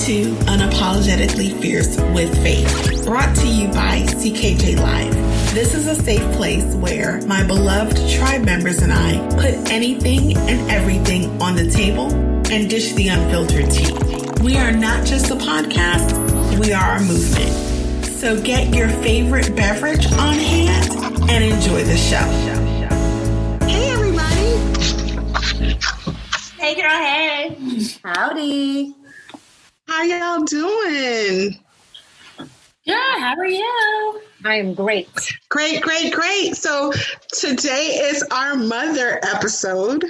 to Unapologetically Fierce with Faith, brought to you by CKJ Live. This is a safe place where my beloved tribe members and I put anything and everything on the table and dish the unfiltered tea. We are not just a podcast, we are a movement. So get your favorite beverage on hand and enjoy the show. Hey, everybody. Hey, girl, hey. Howdy. How y'all doing? Good. How are you? I am great. Great. So today is our mother episode.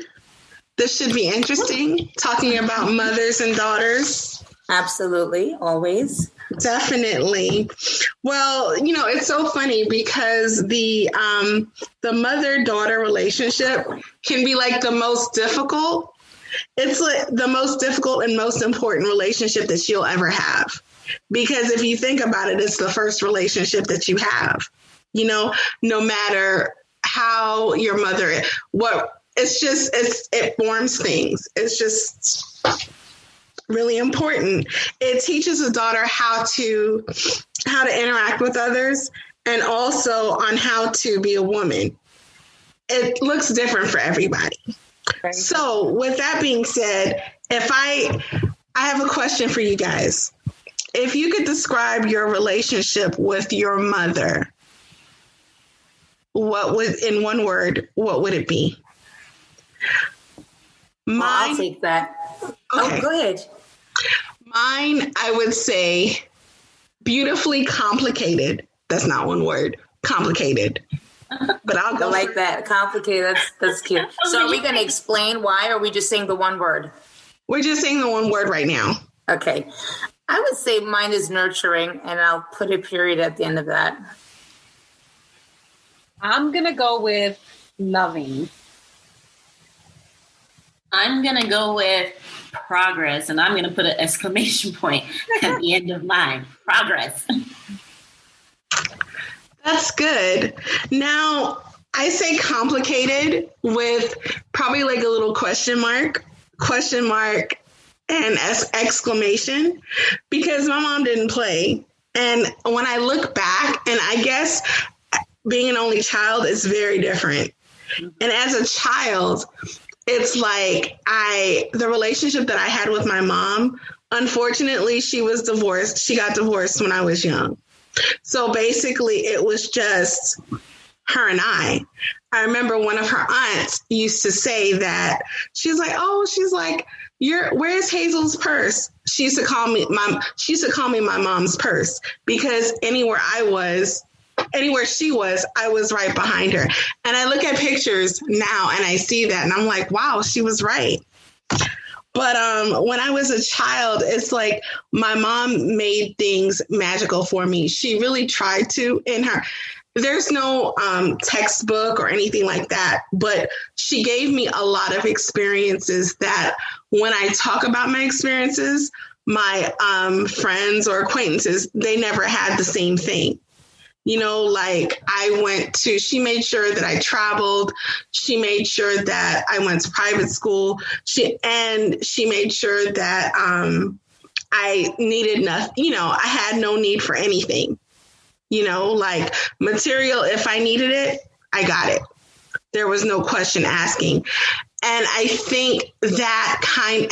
This should be interesting, talking about mothers and daughters. Absolutely. Always. Definitely. Well, you know, it's so funny because the mother-daughter relationship can be like the most difficult. It's like the most difficult and most important relationship that you'll ever have. Because if you think about it, it's the first relationship that you have, you know, no matter how your mother, it forms things. It's just really important. It teaches a daughter how to interact with others and also on how to be a woman. It looks different for everybody. Right. So with that being said, I have a question for you guys. If you could describe your relationship with your mother, in one word, what would it be? I'll take that. Okay. Oh, go ahead. Mine, I would say beautifully complicated. That's not one word. Complicated. But I'll go. I like that. Complicated. That's cute. So are we going to explain why, or are we just saying the one word? We're just saying the one word right now. Okay. I would say mine is nurturing, and I'll put a period at the end of that. I'm going to go with loving. I'm going to go with progress, and I'm going to put an exclamation point at the end of mine. Progress. That's good. Now, I say complicated with probably like a little question mark, and exclamation, because my mom didn't play. And when I look back, and I guess being an only child is very different. And as a child, it's like the relationship that I had with my mom, unfortunately, she was divorced. She got divorced when I was young. So basically, it was just her and I. I remember one of her aunts used to say that she's like, where's Hazel's purse? She used to call me my mom's purse, because anywhere she was, I was right behind her. And I look at pictures now and I see that and I'm like, wow, she was right. But when I was a child, it's like my mom made things magical for me. She really tried to. There's no textbook or anything like that, but she gave me a lot of experiences that when I talk about my experiences, my friends or acquaintances, they never had the same thing. You know, like she made sure that I traveled. She made sure that I went to private school. She made sure that I needed nothing. You know, I had no need for anything. You know, like material, if I needed it, I got it. There was no question asking. And I think that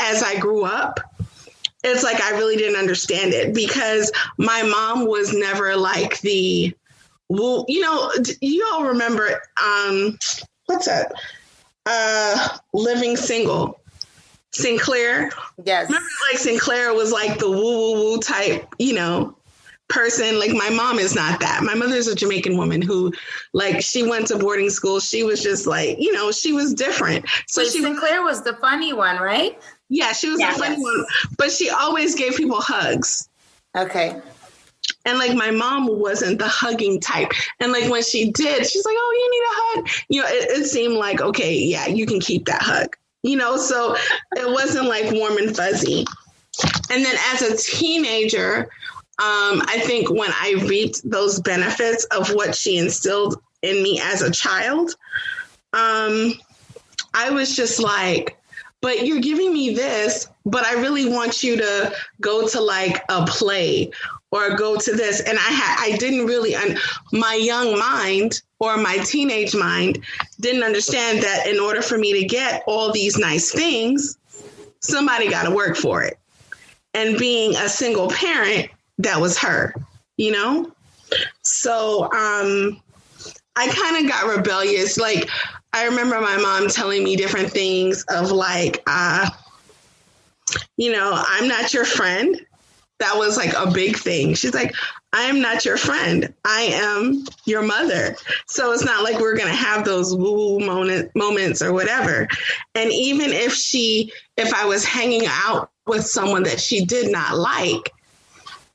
as I grew up, it's like I really didn't understand it, because my mom was never like you know, you all remember, what's that? Living Single. Sinclair. Yes. Remember, like Sinclair was like the woo type, you know, person. Like my mom is not that. My mother's a Jamaican woman who, like, she went to boarding school. She was just like, you know, she was different. So Sinclair was the funny one, right? Yeah, she was the funny one, but she always gave people hugs. Okay. And like my mom wasn't the hugging type. And like when she did, she's like, oh, you need a hug. You know, it seemed like, okay, yeah, you can keep that hug. You know, so it wasn't like warm and fuzzy. And then as a teenager, I think when I reaped those benefits of what she instilled in me as a child, I was just like, but you're giving me this, but I really want you to go to like a play or go to this. And I didn't really, my young mind or my teenage mind didn't understand that in order for me to get all these nice things, somebody got to work for it. And being a single parent, that was her, you know? So I kind of got rebellious. Like, I remember my mom telling me different things of like, you know, I'm not your friend. That was like a big thing. She's like, I am not your friend. I am your mother. So it's not like we're going to have those woo moments or whatever. And even if I was hanging out with someone that she did not like,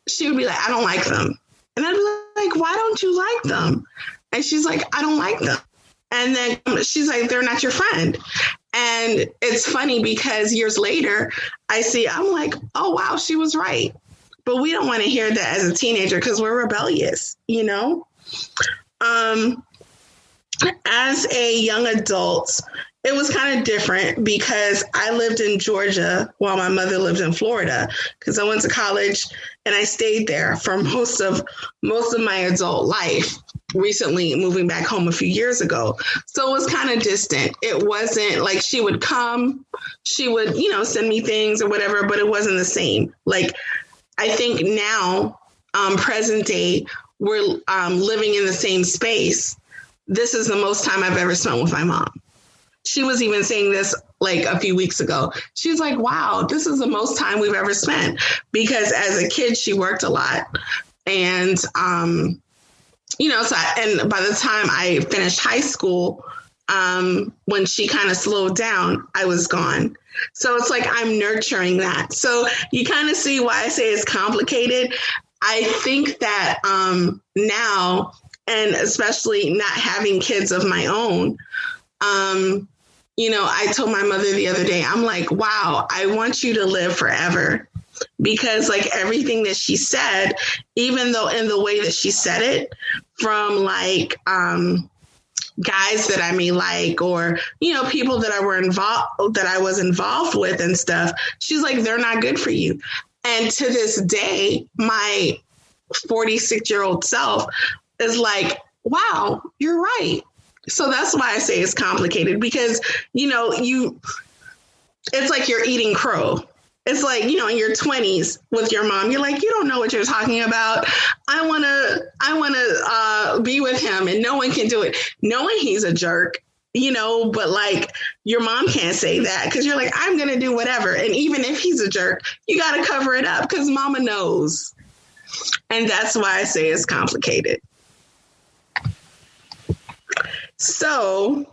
she would be like, I don't like them. And I'd be like, why don't you like them? And she's like, I don't like them. And then she's like, they're not your friend. And it's funny because years later, I'm like, oh, wow, she was right. But we don't want to hear that as a teenager because we're rebellious, you know? As a young adult, it was kind of different because I lived in Georgia while my mother lived in Florida because I went to college and I stayed there for most of my adult life, recently moving back home a few years ago. So it was kind of distant. It wasn't like she would come, she would, you know, send me things or whatever, but it wasn't the same. Like, I think now, present day, we're living in the same space. This is the most time I've ever spent with my mom. She was even saying this like a few weeks ago. She's like, wow, this is the most time we've ever spent. Because as a kid, she worked a lot. And, you know, and by the time I finished high school, when she kind of slowed down, I was gone. So it's like I'm nurturing that. So you kind of see why I say it's complicated. I think that now, and especially not having kids of my own, you know, I told my mother the other day, I'm like, wow, I want you to live forever. Because like everything that she said, even though in the way that she said it, from like guys that I may like, or, you know, people that I was involved with and stuff, she's like, they're not good for you. And to this day, my 46-year-old self is like, wow, you're right. So that's why I say it's complicated because, you know, it's like you're eating crow. It's like, you know, in your 20s with your mom, you're like, you don't know what you're talking about. I want to be with him and no one can do it. Knowing he's a jerk, you know, but like your mom can't say that because you're like, I'm going to do whatever. And even if he's a jerk, you got to cover it up because mama knows. And that's why I say it's complicated. So,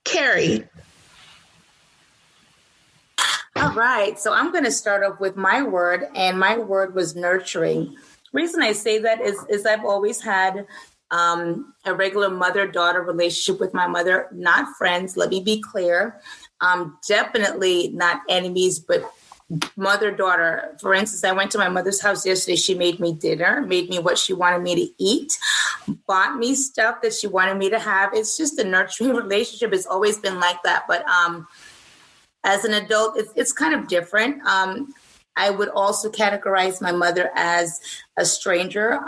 Carrie. All right. So I'm going to start off with my word, and my word was nurturing. Reason I say that is I've always had a regular mother-daughter relationship with my mother, not friends. Let me be clear. Definitely not enemies, but mother-daughter. For instance, I went to my mother's house yesterday. She made me dinner, made me what she wanted me to eat, bought me stuff that she wanted me to have. It's just a nurturing relationship. It's always been like that. But as an adult, it's kind of different. I would also categorize my mother as a stranger.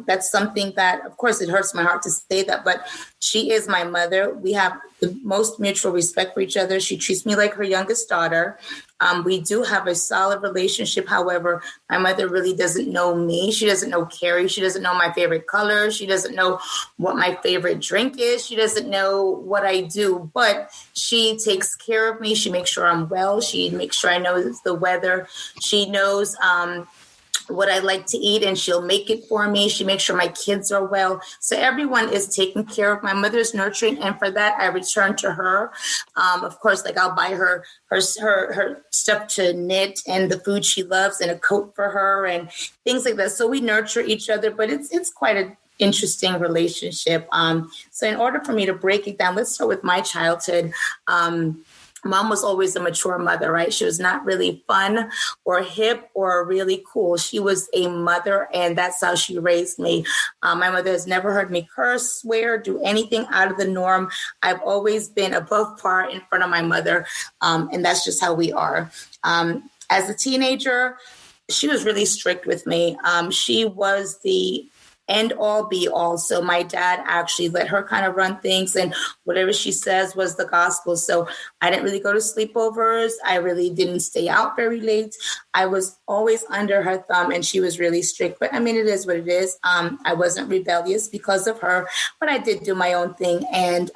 That's something that, of course, it hurts my heart to say that, but she is my mother. We have the most mutual respect for each other. She treats me like her youngest daughter. We do have a solid relationship. However, my mother really doesn't know me. She doesn't know Carrie. She doesn't know my favorite color. She doesn't know what my favorite drink is. She doesn't know what I do, but she takes care of me. She makes sure I'm well. She makes sure I know the weather. She knows what I like to eat, and she'll make it for me. She makes sure my kids are well. So everyone is taken care of. My mother's nurturing, and for that, I return to her. Of course, like I'll buy her stuff to knit and the food she loves and a coat for her and things like that. So we nurture each other, but it's quite an interesting relationship. So in order for me to break it down, let's start with my childhood. Mom was always a mature mother, right? She was not really fun or hip or really cool. She was a mother, and that's how she raised me. My mother has never heard me curse, swear, do anything out of the norm. I've always been above par in front of my mother, and that's just how we are. As a teenager, she was really strict with me. She was the end all be all. So my dad actually let her kind of run things, and whatever she says was the gospel. So I didn't really go to sleepovers. I really didn't stay out very late. I was always under her thumb, and she was really strict. But I mean, it is what it is. I wasn't rebellious because of her, but I did do my own thing. And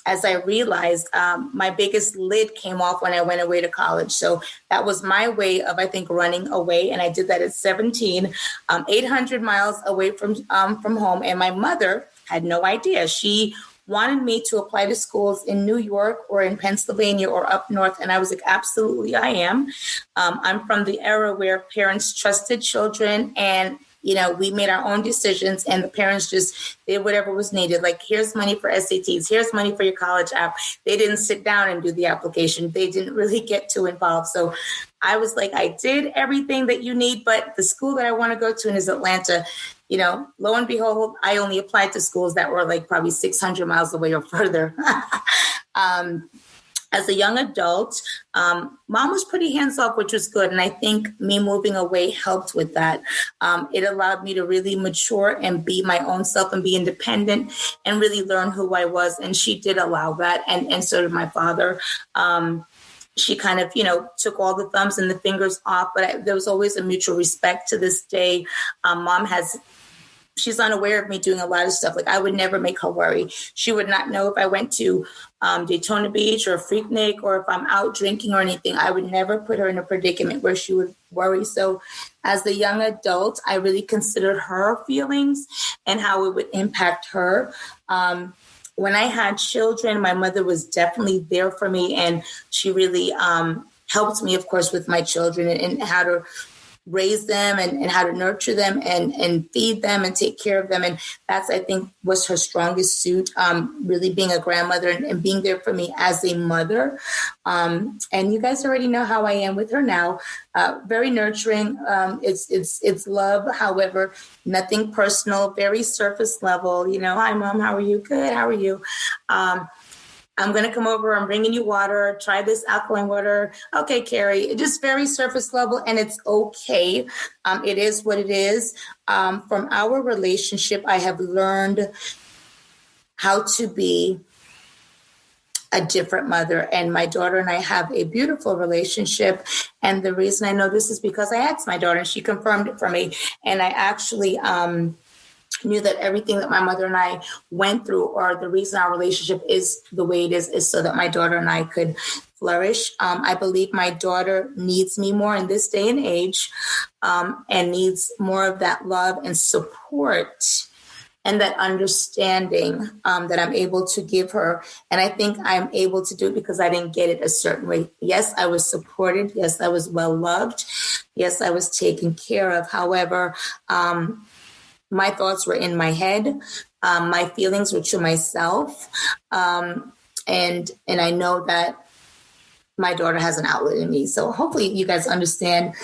as I realized, my biggest lid came off when I went away to college. So that was my way of, I think, running away. And I did that at 17, 800 miles away from home. And my mother had no idea. She wanted me to apply to schools in New York or in Pennsylvania or up north. And I was like, absolutely, I am. I'm from the era where parents trusted children, and we made our own decisions, and the parents just did whatever was needed. Like, here's money for SATs. Here's money for your college app. They didn't sit down and do the application. They didn't really get too involved. So I was like, I did everything that you need, but the school that I want to go to is Atlanta. Lo and behold, I only applied to schools that were like probably 600 miles away or further. As a young adult, mom was pretty hands-off, which was good. And I think me moving away helped with that. It allowed me to really mature and be my own self and be independent and really learn who I was. And she did allow that. And so did my father. She kind of, took all the thumbs and the fingers off. But there was always a mutual respect to this day. She's unaware of me doing a lot of stuff. Like, I would never make her worry. She would not know if I went to Daytona Beach or Freaknik, or if I'm out drinking or anything. I would never put her in a predicament where she would worry. So as a young adult, I really considered her feelings and how it would impact her. When I had children, my mother was definitely there for me, and she really helped me, of course, with my children and how to raise them and how to nurture them and feed them and take care of them. And that's, I think, was her strongest suit, really being a grandmother and being there for me as a mother. And you guys already know how I am with her now. Very nurturing. It's love. However, nothing personal, very surface level. Hi, Mom, how are you? Good. How are you? I'm going to come over. I'm bringing you water. Try this alkaline water. Okay, Carrie. Just very surface level, and it's okay. It is what it is. From our relationship, I have learned how to be a different mother, and my daughter and I have a beautiful relationship. And the reason I know this is because I asked my daughter, and she confirmed it for me. And I actually knew that everything that my mother and I went through, or the reason our relationship is the way it is so that my daughter and I could flourish. I believe my daughter needs me more in this day and age, and needs more of that love and support and that understanding that I'm able to give her. And I think I'm able to do it because I didn't get it a certain way. Yes, I was supported. Yes, I was well loved. Yes, I was taken care of. However, my thoughts were in my head. My feelings were to myself. And I know that my daughter has an outlet in me. So hopefully you guys understand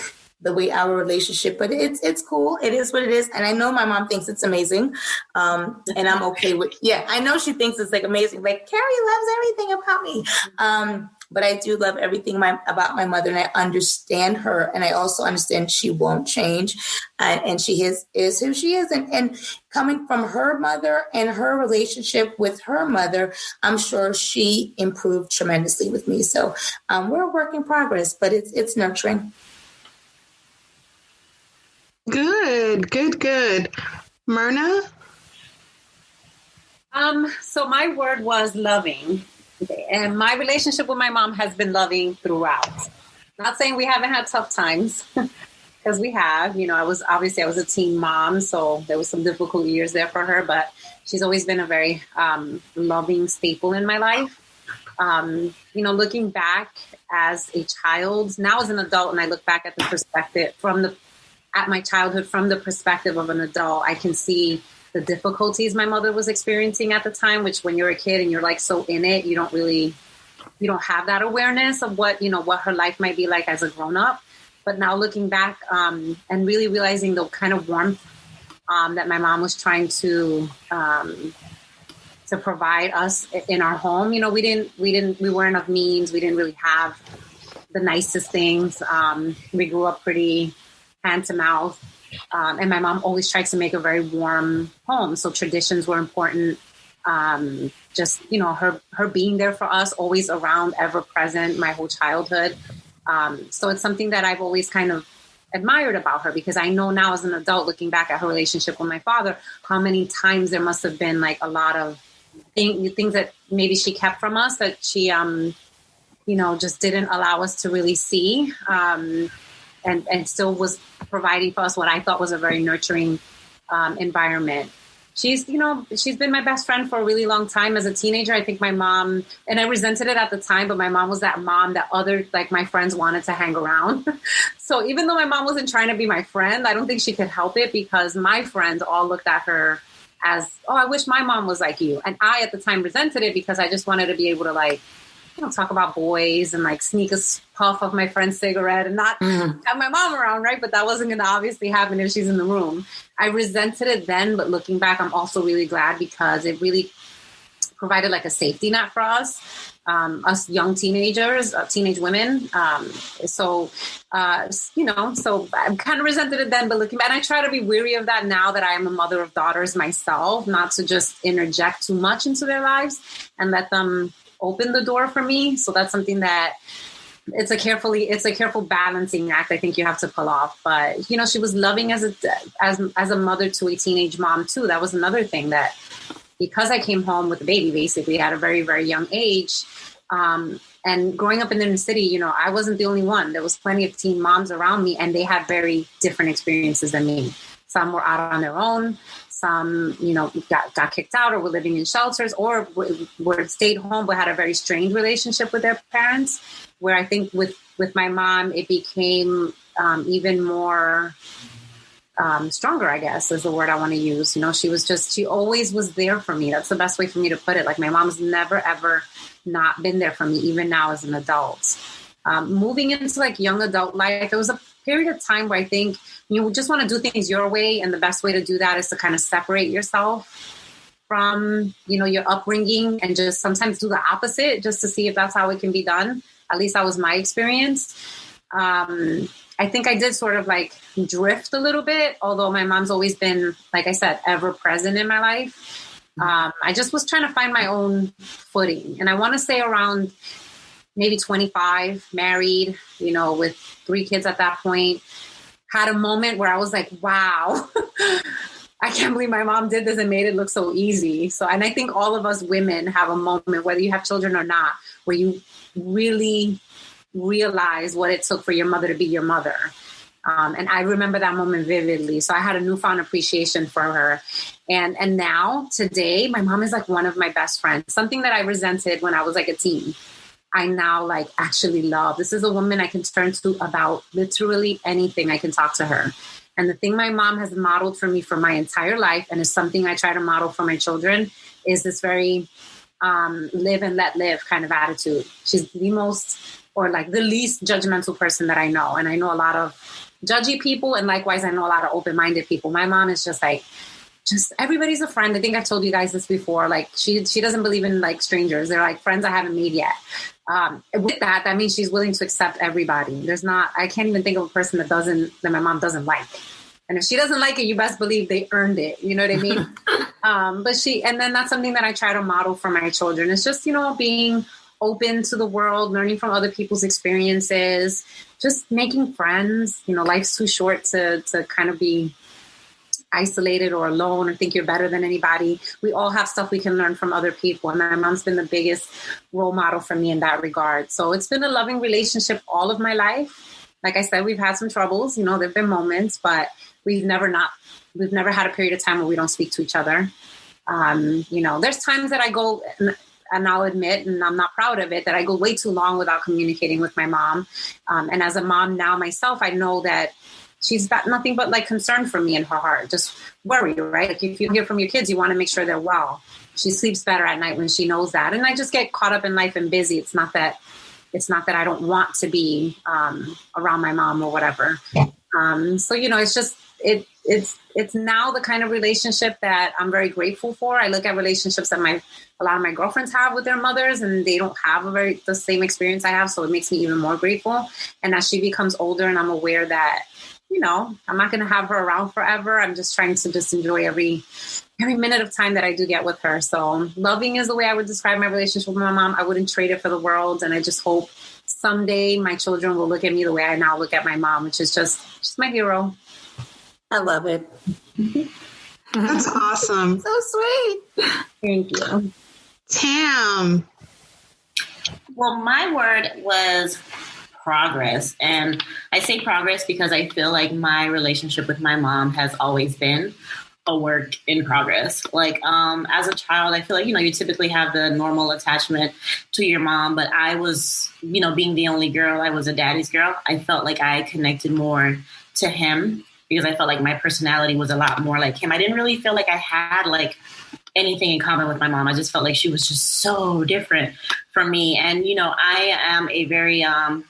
the way our relationship, but it's cool. It is what it is. And I know my mom thinks it's amazing. And I'm okay with, I know she thinks it's like amazing. Like, Carrie loves everything about me. But I do love everything about my mother, and I understand her, and I also understand she won't change, and she is who she is. And coming from her mother and her relationship with her mother, I'm sure she improved tremendously with me. So we're a work in progress, but it's nurturing. Good. Myrna? So my word was loving. And my relationship with my mom has been loving throughout. Not saying we haven't had tough times, because we have. I was a teen mom, so there was some difficult years there for her, but she's always been a very loving staple in my life. Looking back as a child, now as an adult, and I look back at the perspective at my childhood from the perspective of an adult, I can see the difficulties my mother was experiencing at the time, which when you're a kid and you're like so in it, you don't really you don't have that awareness of what, what her life might be like as a grown up. But now looking back and really realizing the kind of warmth that my mom was trying to provide us in our home. We weren't of means. We didn't really have the nicest things. We grew up pretty hand to mouth. And my mom always tried to make a very warm home. So traditions were important. Just, her being there for us, always around, ever present, my whole childhood. So it's something that I've always kind of admired about her, because I know now as an adult, looking back at her relationship with my father, how many times there must have been like a lot of things that maybe she kept from us that she, just didn't allow us to really see. And still was providing for us what I thought was a very nurturing environment. She's been my best friend for a really long time. As a teenager, I think my mom, and I resented it at the time, but my mom was that mom that other, like my friends wanted to hang around. So even though my mom wasn't trying to be my friend, I don't think she could help it, because my friends all looked at her as, oh, I wish my mom was like you. And I, at the time, resented it because I just wanted to be able to talk about boys and sneak a puff of my friend's cigarette and not have my mom around, right? But that wasn't going to obviously happen if she's in the room. I resented it then, but looking back, I'm also really glad, because it really provided a safety net for us young teenagers, teenage women. So I kind of resented it then, but looking back, and I try to be weary of that now that I am a mother of daughters myself, not to just interject too much into their lives and let them open the door for me. So that's something that it's a careful balancing act I think you have to pull off. But she was loving as a mother to a teenage mom too. That was another thing, that because I came home with a baby basically at a very, very young age, and growing up in the inner city, I wasn't the only one. There was plenty of teen moms around me, and they had very different experiences than me. Some were out on their own. Some, got kicked out or were living in shelters, or were stayed home but had a very strained relationship with their parents, where I think with my mom, it became even more stronger, I guess, is the word I want to use. She always was there for me. That's the best way for me to put it. My mom's never, ever not been there for me, even now as an adult. Moving into young adult life, there was a period of time where I think you just want to do things your way. And the best way to do that is to kind of separate yourself from, your upbringing, and just sometimes do the opposite just to see if that's how it can be done. At least that was my experience. I think I did sort of drift a little bit, although my mom's always been, like I said, ever present in my life. I just was trying to find my own footing. And I want to say around maybe 25, married, with 3 kids at that point, had a moment where I was like, wow, I can't believe my mom did this and made it look so easy. So, and I think all of us women have a moment, whether you have children or not, where you really realize what it took for your mother to be your mother. And I remember that moment vividly. So I had a newfound appreciation for her. And now, today, my mom is one of my best friends. Something that I resented when I was a teen, I now actually love. This is a woman I can turn to about literally anything. I can talk to her. And the thing my mom has modeled for me for my entire life, and is something I try to model for my children, is this very live and let live kind of attitude. She's the most, or the least judgmental person that I know. And I know a lot of judgy people, and likewise, I know a lot of open-minded people. My mom is just everybody's a friend. I think I've told you guys this before. She doesn't believe in strangers. They're friends I haven't made yet. With that means she's willing to accept everybody. I can't even think of a person that my mom doesn't like. And if she doesn't like it, you best believe they earned it. You know what I mean? And then that's something that I try to model for my children. It's just, being open to the world, learning from other people's experiences, just making friends. Life's too short to kind of be isolated or alone or think you're better than anybody. We all have stuff we can learn from other people. And my mom's been the biggest role model for me in that regard. So it's been a loving relationship all of my life. Like I said, we've had some troubles, there've been moments, but we've never had a period of time where we don't speak to each other. There's times that I go, and I'll admit, and I'm not proud of it, that I go way too long without communicating with my mom. And as a mom now myself, I know that she's got nothing but concern for me in her heart, just worry, right? If you hear from your kids, you want to make sure they're well. she sleeps better at night when she knows that. And I just get caught up in life and busy. It's not that I don't want to be around my mom or whatever. So, it's just, it's now the kind of relationship that I'm very grateful for. I look at relationships that a lot of my girlfriends have with their mothers, and they don't have the same experience I have. So it makes me even more grateful. And as she becomes older and I'm aware that, I'm not going to have her around forever. I'm just trying to just enjoy every minute of time that I do get with her. So loving is the way I would describe my relationship with my mom. I wouldn't trade it for the world. And I just hope someday my children will look at me the way I now look at my mom, which is just my hero. I love it. That's awesome. So sweet. Thank you. Tam. Well, my word was progress. And I say progress because I feel like my relationship with my mom has always been a work in progress. Like, as a child, I feel like, you typically have the normal attachment to your mom, but I was, being the only girl, I was a daddy's girl. I felt like I connected more to him because I felt like my personality was a lot more like him. I didn't really feel like I had like anything in common with my mom. I just felt like she was just so different from me. And, I am a very, I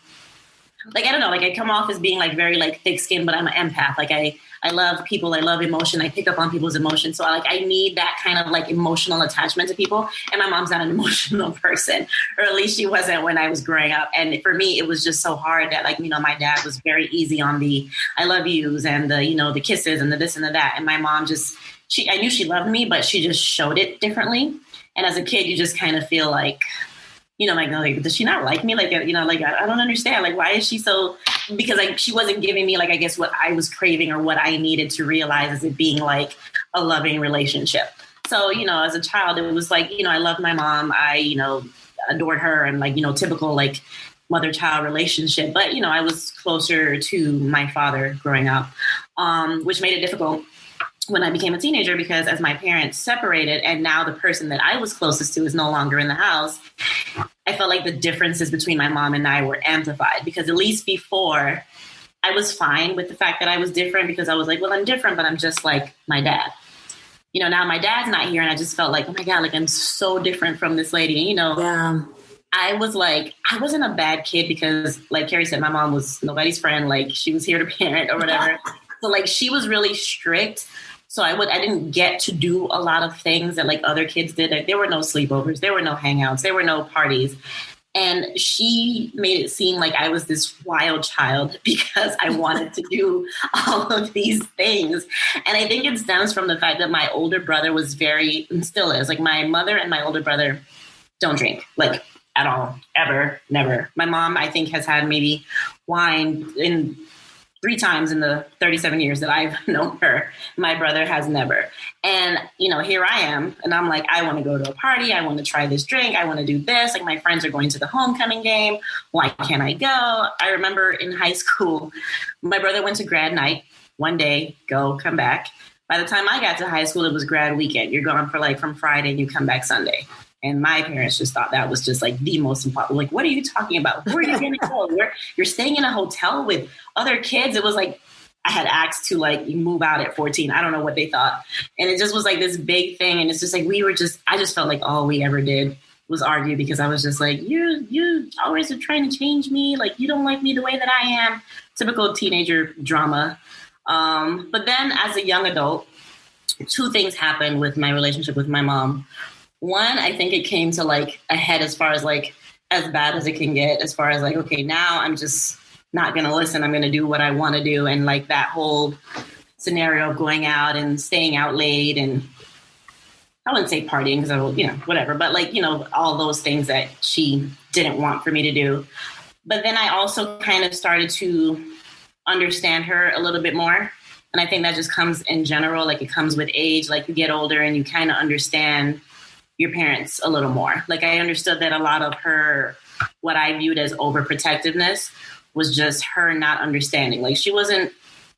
don't know, I come off as being like very like thick skinned, but I'm an empath. Like I love people. I love emotion. I pick up on people's emotions. So I need that kind of like emotional attachment to people. And my mom's not an emotional person, or at least she wasn't when I was growing up. And for me, it was just so hard that my dad was very easy on the I love yous and the, the kisses and the this and the that. And my mom I knew she loved me, but she just showed it differently. And as a kid, you just kind of feel like, does she not like me? I don't understand. Like, why is she so, because she wasn't giving me I guess what I was craving or what I needed to realize as it being like a loving relationship. So, as a child, it was like, I loved my mom. I, adored her and typical like mother-child relationship. But, I was closer to my father growing up, which made it difficult when I became a teenager, because as my parents separated and now the person that I was closest to is no longer in the house, I felt like the differences between my mom and I were amplified, because at least before I was fine with the fact that I was different, because I was like, well, I'm different, but I'm just like my dad. Now my dad's not here and I just felt like, oh my God, I'm so different from this lady. Yeah. I wasn't a bad kid because like Carrie said, my mom was nobody's friend. Like she was here to parent or whatever. So she was really strict. So I didn't get to do a lot of things that like other kids did. Like, there were no sleepovers, there were no hangouts, there were no parties. And she made it seem like I was this wild child because I wanted to do all of these things. And I think it stems from the fact that my older brother was and still is, like my mother and my older brother don't drink like at all, ever, never. My mom, I think, has had maybe wine in 3 times in the 37 years that I've known her. My brother has never. And, here I am. And I'm like, I want to go to a party. I want to try this drink. I want to do this. Like, my friends are going to the homecoming game. Why can't I go? I remember in high school, my brother went to grad night one day, go, come back. By the time I got to high school, it was grad weekend. You're gone for from Friday and you come back Sunday. And my parents just thought that was just like the most important. Like, what are you talking about? Where are you going to go? You're staying in a hotel with other kids. It was like I had asked to move out at 14. I don't know what they thought. And it just was like this big thing. And it's just like I just felt like all we ever did was argue, because I was just like, you always are trying to change me. Like, you don't like me the way that I am. Typical teenager drama. But then as a young adult, 2 things happened with my relationship with my mom. One, I think it came to a head as far as as bad as it can get, as far as okay, now I'm just not going to listen. I'm going to do what I want to do. And that whole scenario of going out and staying out late, and I wouldn't say partying because I will, whatever, but all those things that she didn't want for me to do. But then I also kind of started to understand her a little bit more. And I think that just comes in general, it comes with age, you get older and you kind of understand your parents a little more. I understood that a lot of her, what I viewed as overprotectiveness, was just her not understanding. She wasn't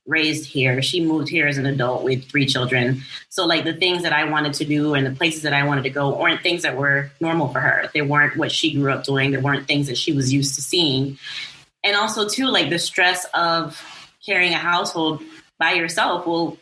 raised here. She moved here as an adult with 3 children. So the things that I wanted to do and the places that I wanted to go weren't things that were normal for her. They weren't what she grew up doing. They weren't things that she was used to seeing. And also too, the stress of carrying a household by yourself will,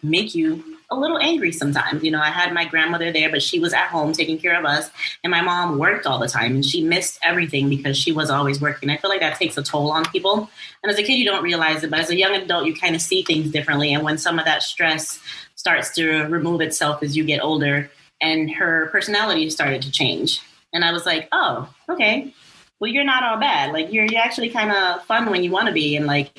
make you a little angry sometimes. You know, I had my grandmother there, but she was at home taking care of us. And my mom worked all the time and she missed everything because she was always working. I feel like that takes a toll on people. And as a kid, you don't realize it. But as a young adult, you kind of see things differently. And when some of that stress starts to remove itself as you get older, and her personality started to change. And I was like, oh, okay. Well, you're not all bad. Like, you're actually kind of fun when you want to be. And like,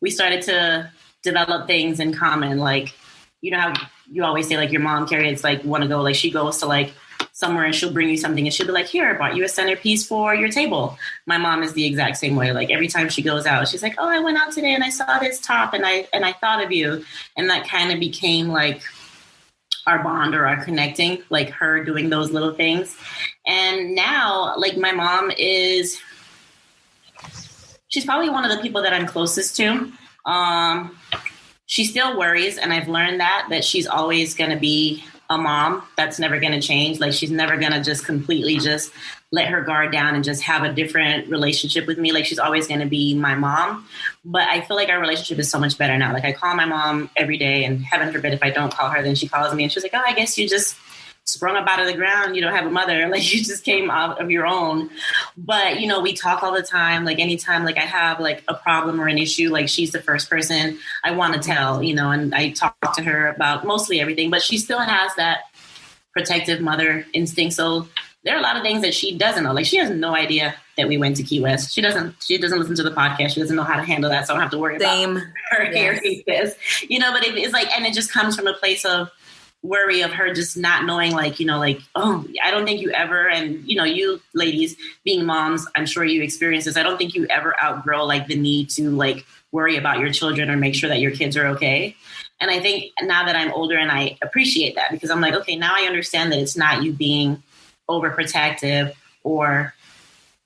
we started to develop things in common. Like, you know how you always say, like, your mom, Carrie, it's like, want to go, like, she goes to like somewhere and she'll bring you something and she'll be like, here, I bought you a centerpiece for your table. My mom is the exact same way. Like, every time she goes out, she's like, oh, I went out today and I saw this top and I thought of you. And that kind of became like our bond or our connecting, like her doing those little things. And now, like, my mom she's probably one of the people that I'm closest to. She still worries, and I've learned that she's always going to be a mom. That's never going to change. Like, she's never going to just completely just let her guard down and just have a different relationship with me. Like, she's always going to be my mom. But I feel like our relationship is so much better now. Like, I call my mom every day, and heaven forbid if I don't call her, then she calls me and she's like, oh, I guess you just sprung up out of the ground. You don't have a mother. Like, you just came out of your own. But, you know, we talk all the time. Like, anytime, like, I have like a problem or an issue, like, she's the first person I want to tell, you know, and I talk to her about mostly everything, but she still has that protective mother instinct. So there are a lot of things that she doesn't know. Like, she has no idea that we went to Key West. She doesn't listen to the podcast. She doesn't know how to handle that. So I don't have to worry about her hearing this, you know, but it's like, and it just comes from a place of worry of her just not knowing, like, you know, like, oh, I don't think you ever, and, you know, you ladies being moms, I'm sure you experience this. I don't think you ever outgrow like the need to like worry about your children or make sure that your kids are okay. And I think now that I'm older and I appreciate that, because I'm like, okay, now I understand that it's not you being overprotective or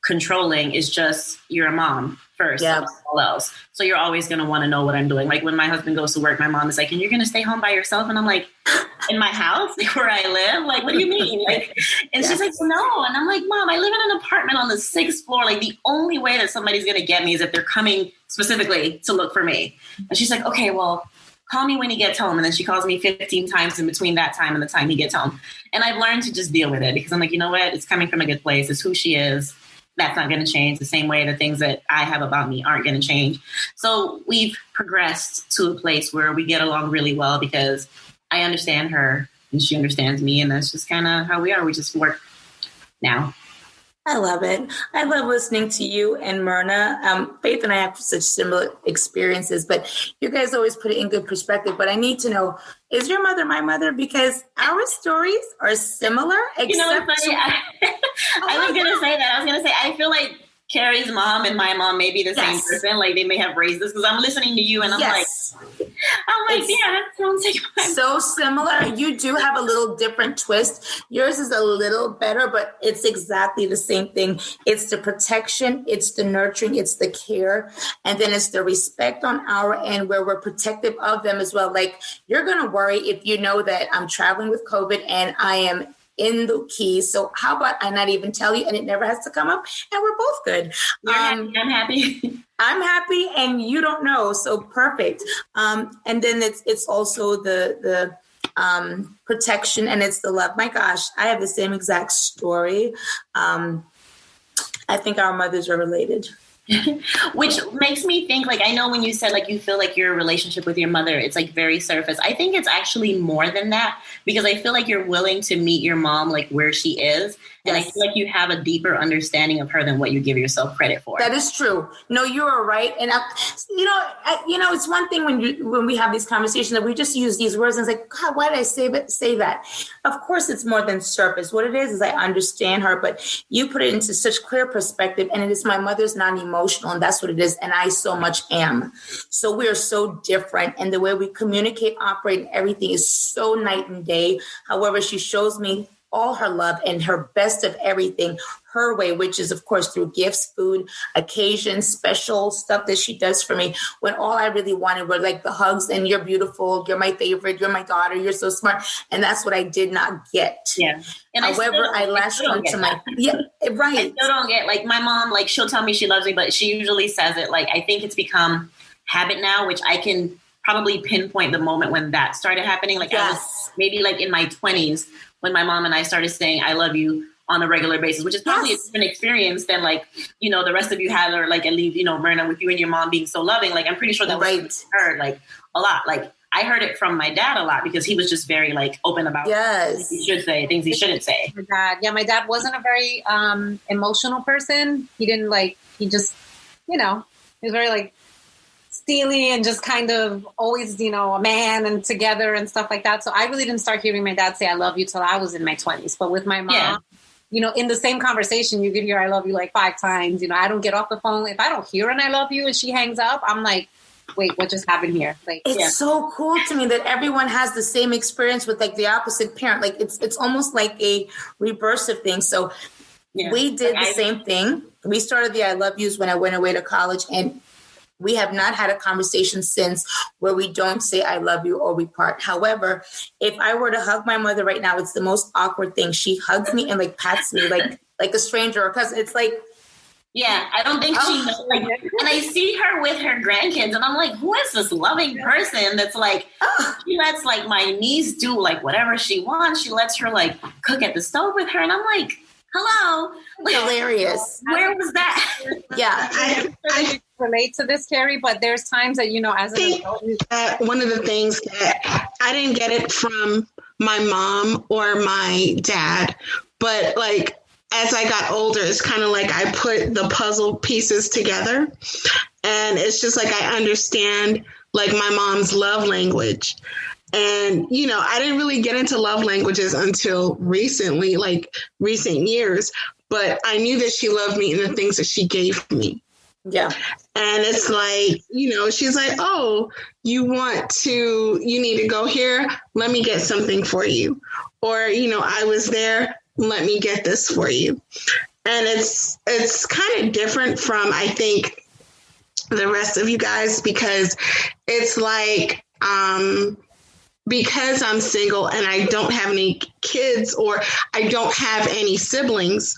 controlling. It's just you're a mom first, all else. So you're always going to want to know what I'm doing. Like, when my husband goes to work, my mom is like, and you're going to stay home by yourself? And I'm like, in my house, like, where I live? Like, what do you mean? Like, and she's like, no. And I'm like, Mom, I live in an apartment on the 6th floor. Like, the only way that somebody's going to get me is if they're coming specifically to look for me. And she's like, okay, well, call me when he gets home. And then she calls me 15 times in between that time and the time he gets home. And I've learned to just deal with it, because I'm like, you know what? It's coming from a good place. It's who she is. That's not going to change. The same way the things that I have about me aren't going to change. So we've progressed to a place where we get along really well, because I understand her and she understands me. And that's just kind of how we are. We just work now. I love it. I love listening to you and Myrna. Faith and I have such similar experiences, but you guys always put it in good perspective. But I need to know, is your mother my mother? Because our stories are similar. You know what's funny? I was going to say that. I was going to say, I feel like Carrie's mom and my mom may be the same person. Like, they may have raised us, because I'm listening to you and I'm like, yeah, that sounds like so similar. You do have a little different twist. Yours is a little better, but it's exactly the same thing. It's the protection, it's the nurturing, it's the care, and then it's the respect on our end, where we're protective of them as well. Like, you're going to worry if you know that I'm traveling with COVID and I am in the Keys. So how about I not even tell you, and it never has to come up, and we're both good. I'm happy. I'm happy, and you don't know. So perfect. And then it's also the protection, and it's the love. My gosh, I have the same exact story. I think our mothers are related. Which makes me think, like, I know when you said, like, you feel like your relationship with your mother, it's like very surface. I think it's actually more than that, because I feel like you're willing to meet your mom like where she is. And I feel like you have a deeper understanding of her than what you give yourself credit for. That is true. No, you are right. And it's one thing when we have these conversations that we just use these words and it's like, God, why did I say that? Of course, it's more than surface. What it is I understand her, but you put it into such clear perspective, and it is my mother's non-emotional, and that's what it is. And I so much am. So we are so different, and the way we communicate, operate, and everything is so night and day. However, she shows me all her love and her best of everything her way, which is, of course, through gifts, food, occasions, special stuff that she does for me, when all I really wanted were like the hugs and you're beautiful, you're my favorite, you're my daughter, you're so smart. And that's what I did not get. Yeah. And however, I latched onto my, right. I still don't get, like, my mom, like, she'll tell me she loves me, but she usually says it, like, I think it's become habit now, which I can probably pinpoint the moment when that started happening. Like I was maybe like in my 20s when my mom and I started saying I love you on a regular basis, which is probably a different experience than like, you know, the rest of you had, or like at least, you know, Myrna, with you and your mom being so loving. Like, I'm pretty sure that was heard like a lot. Like I heard it from my dad a lot because he was just very like open about things he should say, things he shouldn't say. My dad wasn't a very emotional person. He didn't like, he just, you know, he was very like steely and just kind of always, you know, a man and together and stuff like that. So I really didn't start hearing my dad say I love you till I was in my 20s. But with my mom, you know, in the same conversation, you could hear I love you like 5 times. You know, I don't get off the phone. If I don't hear an I love you and she hangs up, I'm like, wait, what just happened here? Like, it's so cool to me that everyone has the same experience with like the opposite parent. Like it's almost like a reversive thing. So we did the same thing. We started the I love yous when I went away to college, and we have not had a conversation since where we don't say I love you or we part. However, if I were to hug my mother right now, it's the most awkward thing. She hugs me and like pats me like a stranger or cousin. It's like, yeah, I don't think she knows. Like, and I see her with her grandkids, and I'm like, who is this loving person that's like, she lets like my niece do like whatever she wants. She lets her like cook at the stove with her, and I'm like, hello, like, hilarious. Where was that? Yeah, I relate to this, Carrie, but there's times that, you know, as an adult, one of the things that I didn't get it from my mom or my dad, but like as I got older, it's kind of like I put the puzzle pieces together, and it's just like I understand like my mom's love language. And, you know, I didn't really get into love languages until recently, like recent years, but I knew that she loved me in the things that she gave me. Yeah. And it's like, you know, she's like, oh, you need to go here. Let me get something for you. Or, you know, I was there. Let me get this for you. And it's kind of different from, I think, the rest of you guys, because it's like, because I'm single and I don't have any kids or I don't have any siblings,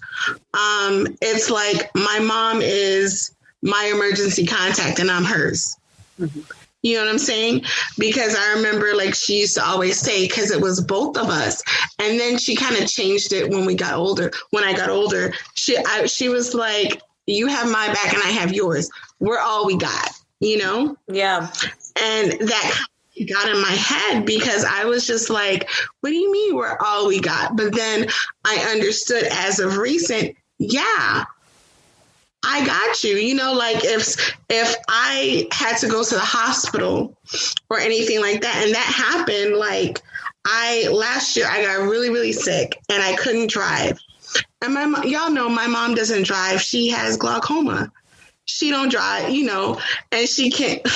it's like my mom is my emergency contact and I'm hers. Mm-hmm. You know what I'm saying? Because I remember like she used to always say, because it was both of us. And then she kind of changed it when we got older. When I got older, she was like, you have my back and I have yours. We're all we got, you know? Yeah. And that got in my head because I was just like, what do you mean we're all we got? But then I understood as of recent, yeah, I got you. You know, like if I had to go to the hospital or anything like that, and that happened, like last year I got really, really sick and I couldn't drive. And y'all know my mom doesn't drive. She has glaucoma. She don't drive, you know, and she can't.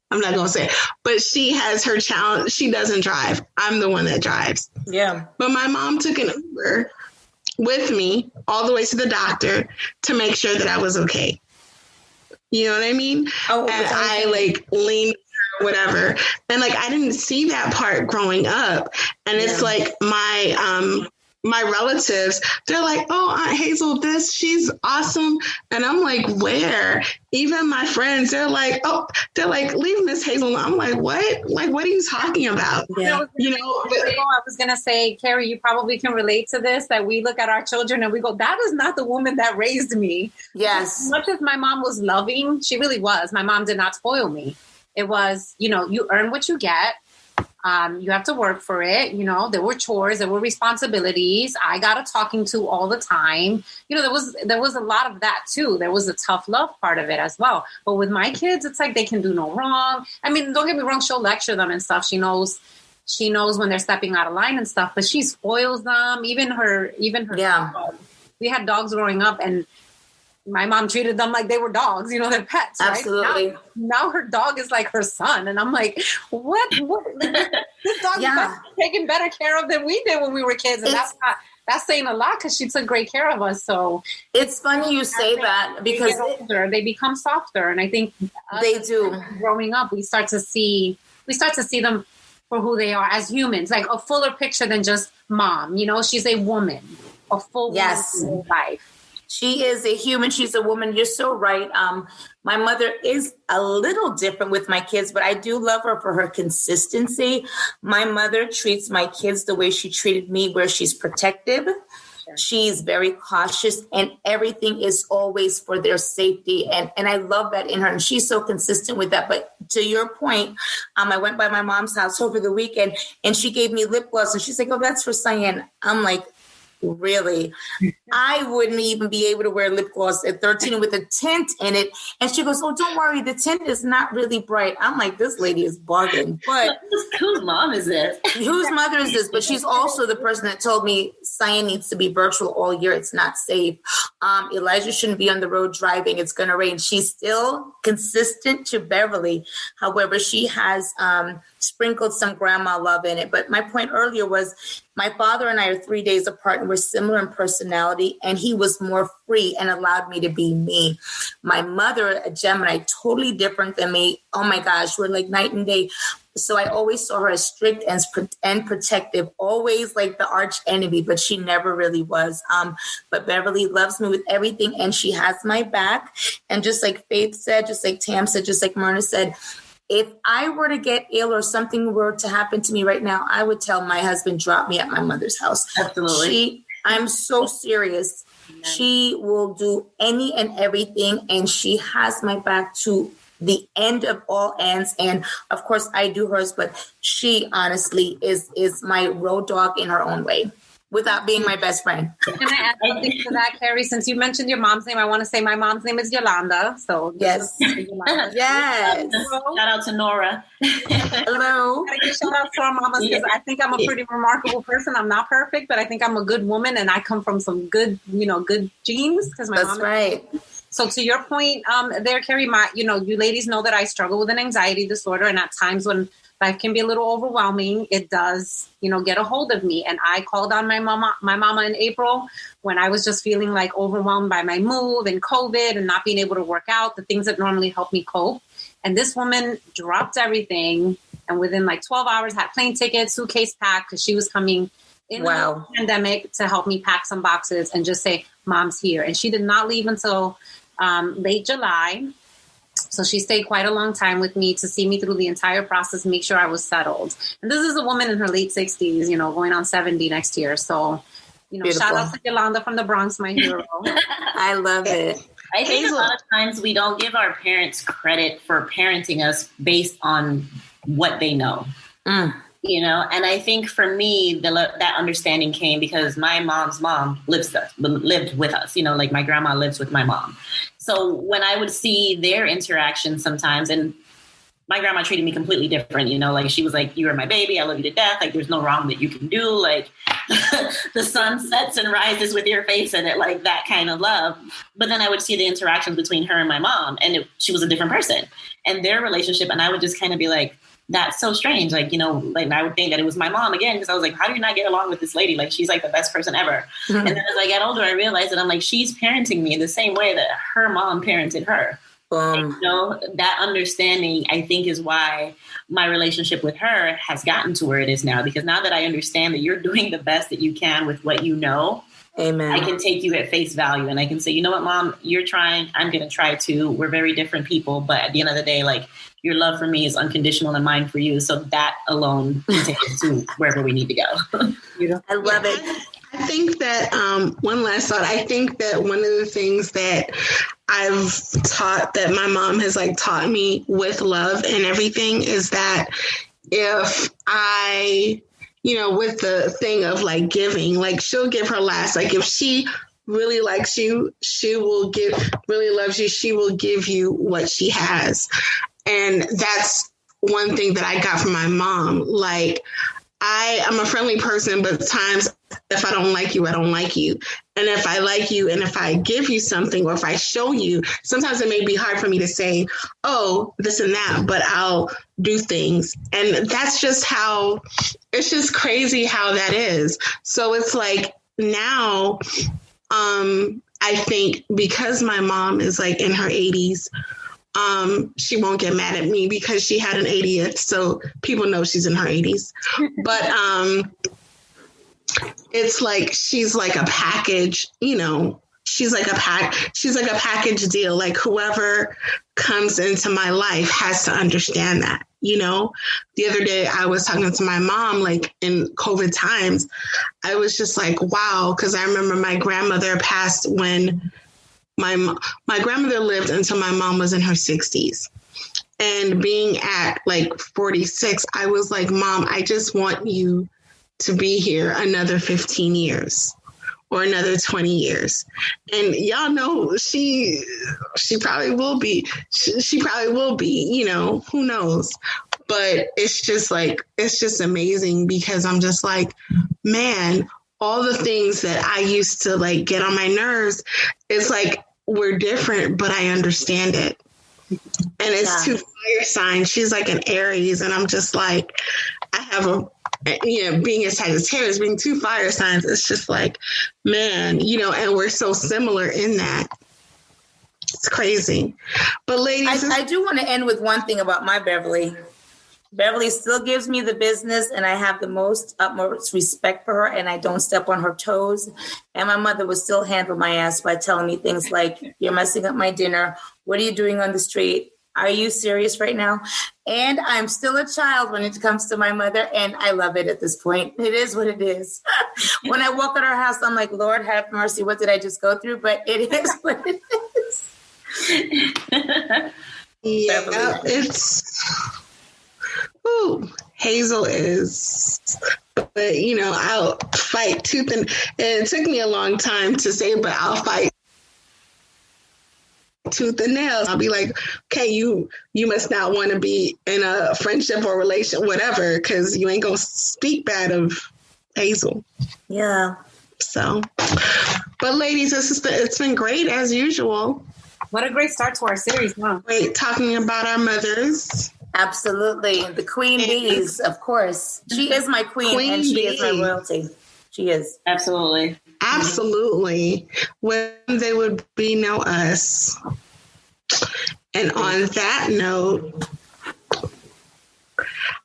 I'm not going to say it, but she has her challenge. She doesn't drive. I'm the one that drives. Yeah. But my mom took an Uber with me all the way to the doctor to make sure that I was okay. You know what I mean? Oh, and I like leaned or whatever. And like, I didn't see that part growing up. And it's like my relatives, they're like, oh, Aunt Hazel, she's awesome. And I'm like, where? Even my friends, they're like, leave Miss Hazel. I'm like, what? Like, what are you talking about? Yeah. You know, I was going to say, Carrie, you probably can relate to this, that we look at our children and we go, that is not the woman that raised me. Yes. As much as my mom was loving, she really was. My mom did not spoil me. It was, you know, you earn what you get. You have to work for it. You know, there were chores, there were responsibilities. I got a talking to all the time. You know, there was a lot of that too. There was a tough love part of it as well. But with my kids, it's like they can do no wrong. I mean, don't get me wrong. She'll lecture them and stuff. She knows when they're stepping out of line and stuff, but she spoils them. Even her. Yeah. We had dogs growing up and my mom treated them like they were dogs, you know, they're pets, right? Absolutely. Now her dog is like her son. And I'm like, what? This dog is taking better care of than we did when we were kids. And that's saying a lot because she took great care of us. So it's funny you say that because they become softer. And I think they do. Growing up, we start to see them for who they are as humans, like a fuller picture than just mom. You know, she's a woman, a full woman in her life. She is a human. She's a woman. You're so right. My mother is a little different with my kids, but I do love her for her consistency. My mother treats my kids the way she treated me, where she's protective. She's very cautious, and everything is always for their safety. And I love that in her. And she's so consistent with that. But to your point, I went by my mom's house over the weekend and she gave me lip gloss and she's like, oh, that's for Cyan. I'm like, really? I wouldn't even be able to wear lip gloss at 13 with a tint in it. And she goes, oh, don't worry. The tint is not really bright. I'm like, this lady is bugging. But whose mom is this? Whose mother is this? But she's also the person that told me Cyan needs to be virtual all year. It's not safe. Elijah shouldn't be on the road driving. It's going to rain. She's still consistent to Beverly. However, she has sprinkled some grandma love in it. But my point earlier was my father and I are 3 days apart and we're similar in personality, and he was more free and allowed me to be me. My mother, a Gemini, totally different than me. Oh my gosh, we're like night and day. So I always saw her as strict and protective, always like the arch enemy, but she never really was. But Beverly loves me with everything and she has my back. And just like Faith said, just like Tam said, just like Myrna said, if I were to get ill or something were to happen to me right now, I would tell my husband, drop me at my mother's house. Absolutely. I'm so serious. She will do any and everything, and she has my back to the end of all ends. And of course I do hers, but she honestly is my road dog in her own way, without being my best friend. Can I add something to that, Carrie? Since you mentioned your mom's name, I want to say my mom's name is Yolanda. So yes. Yes. Shout out to Nora. Hello. I gotta give shout out to our mamas because I think I'm a pretty remarkable person. I'm not perfect, but I think I'm a good woman and I come from some good, good genes because my That's mom. right. So to your point there, Carrie, you ladies know that I struggle with an anxiety disorder, and at times when life can be a little overwhelming, it does, get a hold of me. And I called on my mama in April when I was just feeling like overwhelmed by my move and COVID and not being able to work out, the things that normally help me cope. And this woman dropped everything and within like 12 hours had plane tickets, suitcase packed, because she was coming in the pandemic to help me pack some boxes and just say, Mom's here. And she did not leave until late July. So she stayed quite a long time with me to see me through the entire process, make sure I was settled. And this is a woman in her late 60s, going on 70 next year. So, Beautiful. Shout out to Yolanda from the Bronx, my hero. I love it. I think a lot of times we don't give our parents credit for parenting us based on what they know. And I think for me, that understanding came because my mom's mom lived with us, like my grandma lives with my mom. So when I would see their interaction sometimes, and my grandma treated me completely different, like she was like, you are my baby. I love you to death. Like there's no wrong that you can do. Like the sun sets and rises with your face in it, like that kind of love. But then I would see the interactions between her and my mom, and she was a different person and their relationship. And I would just kind of be like, that's so strange. Like, like I would think that it was my mom again, because I was like, how do you not get along with this lady? Like, she's like the best person ever. Mm-hmm. And then as I got older, I realized that I'm like, she's parenting me the same way that her mom parented her. And, that understanding, I think, is why my relationship with her has gotten to where it is now, because now that I understand that you're doing the best that you can with what you know, Amen. I can take you at face value and I can say, you know what, Mom, you're trying. I'm going to try too. We're very different people. But at the end of the day, like, your love for me is unconditional and mine for you. So that alone can take us to wherever we need to go. I love it. I think that one last thought. I think that one of the things that I've taught, that my mom has taught me with love and everything, is that if I, with the thing of giving, she'll give her last. Like if she really likes you, really loves you, she will give you what she has. And that's one thing that I got from my mom. Like, I'm a friendly person, but at times if I don't like you, I don't like you. And if I like you and if I give you something or if I show you, sometimes it may be hard for me to say, oh, this and that, but I'll do things. And that's just it's just crazy how that is. So it's like now, I think because my mom is in her 80s, she won't get mad at me because she had an 80th. So people know she's in her 80s. But it's like she's like a package, she's like a package deal. Like whoever comes into my life has to understand that, you know. The other day I was talking to my mom, like in COVID times, I was just like, wow, because I remember my grandmother passed when my grandmother lived until my mom was in her 60s. And being at like 46, I was like, Mom, I just want you to be here another 15 years or another 20 years. And y'all know she probably will be. She probably will be, you know, who knows? But it's just amazing because I'm just like, man, all the things that I used to like get on my nerves, it's like we're different, but I understand it. And it's two fire signs. She's like an Aries, and I'm just like, I have being a Sagittarius, being two fire signs, it's just like, man, you know, and we're so similar in that. It's crazy. But ladies, I do want to end with one thing about my Beverly. Beverly still gives me the business, and I have the utmost respect for her, and I don't step on her toes. And my mother would still handle my ass by telling me things like, you're messing up my dinner. What are you doing on the street? Are you serious right now? And I'm still a child when it comes to my mother, and I love it at this point. It is what it is. When I walk in her house, I'm like, Lord have mercy, what did I just go through? But it is what it is. Yeah, it's... Ooh, Hazel is, but you know, I'll fight tooth and it took me a long time to say, but I'll fight tooth and nails. I'll be like, okay, you must not want to be in a friendship or relation, whatever, because you ain't gonna speak bad of Hazel. Yeah. So, but ladies, it's been great as usual. What a great start to our series, huh? Great talking about our mothers. Absolutely. The queen bees, of course. She is my queen and she is my royalty. She is. Absolutely. Absolutely. When they would be no us. And on that note,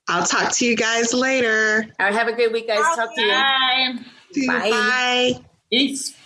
I'll talk to you guys later. All right, have a good week, guys. Talk to you. Bye. Bye. Peace.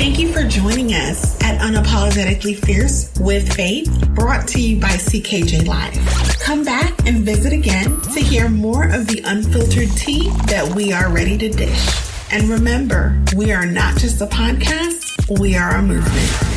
Thank you for joining us at Unapologetically Fierce with Faith, brought to you by CKJ Live. Come back and visit again to hear more of the unfiltered tea that we are ready to dish. And remember, we are not just a podcast, we are a movement.